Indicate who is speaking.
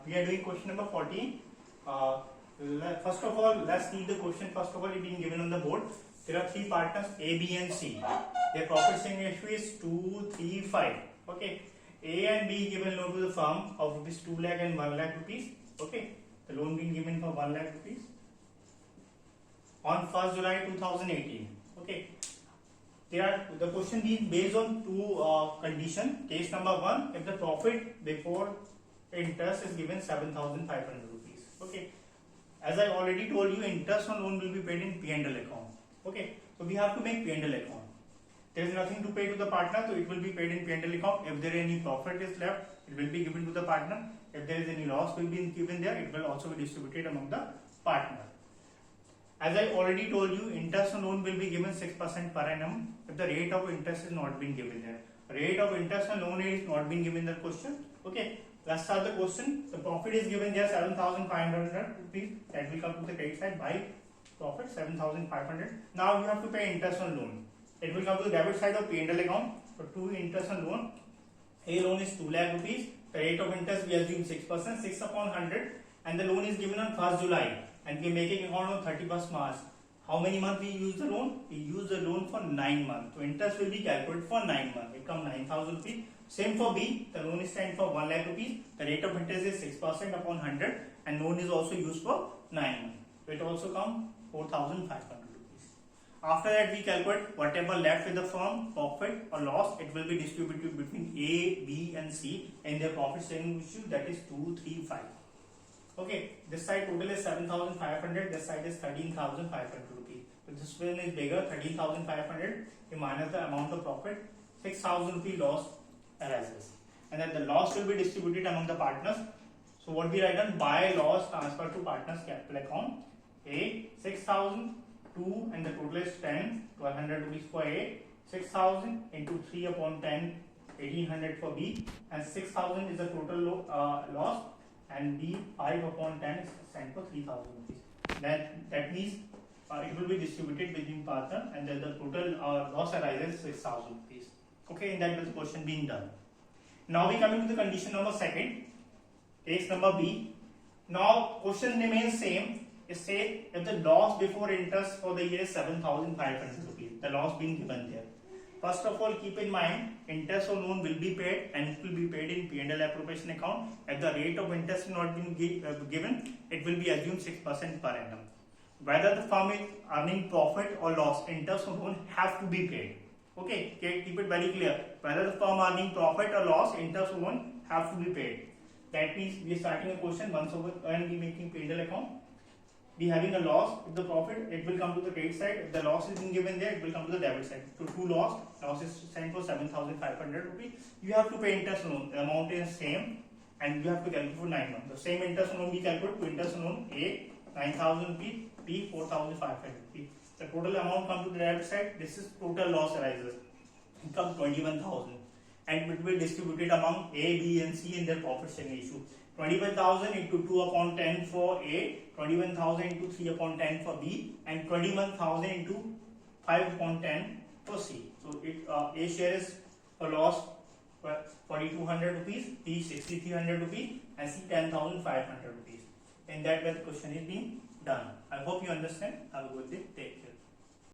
Speaker 1: We are doing question number 14. First of all, let's see the question. First of all, it being given on the board. There are three partners A, B, and C. Their profit sharing ratio is 2, 3, 5. Okay. A and B given loan to the firm of rupees 2 lakh and 1 lakh rupees. Okay. The loan being given for 1 lakh rupees on 1st July 2018. Okay. The question being based on two conditions. Case number 1, if the profit before interest is given 7,500 rupees. Okay. As I already told you, interest on loan will be paid in P&L account. Okay. So we have to make P&L account. There is nothing to pay to the partner, so it will be paid in P&L account. If there is any profit is left, it will be given to the partner. If there is any loss will be given there, it will also be distributed among the partner. As I already told you, interest on loan will be given 6% per annum if the rate of interest is not been given there. Rate of interest on loan is not been given in the question. Okay, let's start the question. The profit is given there 7,500 rupees. That will come to the credit side by profit 7,500. Now you have to pay interest on loan. It will come to the debit side of P&L account. So to interest on loan, A loan is 2 lakh rupees. The rate of interest we assume 6%, 6 upon 100, and the loan is given on 1st July. And we are making account on 31st March. How many months we use the loan? We use the loan for 9 months. So interest will be calculated for 9 months. It comes 9,000 rupees. Same for B. The loan is signed for 1 lakh rupees. The rate of interest is 6% upon 100, and loan is also used for 9 months. So it also comes 4,500 rupees. After that, we calculate whatever left with the firm, profit or loss. It will be distributed between A, B, and C in their profit sharing ratio, that is 2, 3, 5. Okay, this side total is 7,500, this side is 13,500 rupees. So this one is bigger, 13,500. You minus the amount of profit, 6,000 rupee loss arises. And then the loss will be distributed among the partners. So what we write down, buy loss transfer to partners capital account. A, 6,000, 2, and the total is 10, 1,200 rupees for A. 6,000 into 3 upon 10, 1,800 for B. And 6,000 is the total loss. And B 5 upon 10 is sent for 3,000 rupees. That means it will be distributed between partner, and then the total loss arises 6,000 rupees. Okay, and that was the question being done. Now we come into the condition number 2, case number B. Now question remains same. It says if the loss before interest for the year is 7,500 rupees, the loss being given there. First of all, keep in mind, interest on loan will be paid, and it will be paid in P&L appropriation account. If the rate of interest is not been given, it will be assumed 6% per annum. Whether the firm is earning profit or loss, interest on loan have to be paid. Okay, keep it very clear. Whether the firm earning profit or loss, interest on loan have to be paid. That means we are starting a question once over and we making P&L account. Be having a loss. If the profit, it will come to the credit side. If the loss is being given there, it will come to the debit side. So two loss is sent for 7,500 rupees. You have to pay interest loan. The amount is same, and you have to calculate for 9 months. The same interest loan we calculate to interest loan A 9,000 rupees, B 4,500 rupees. The total amount comes to the debit side. This is total loss arises. It comes 21,000, and it will be distributed among A, B, and C in their profit sharing ratio. 21,000 into 2 upon 10 for A, 21,000 into 3 upon 10 for B, and 21,000 into 5 upon 10 for C. So A share is a loss 4,200 rupees, B 6,300 rupees, and C 10,500 rupees. And that way the question is being done. I hope you understand. Have a good day. Take care.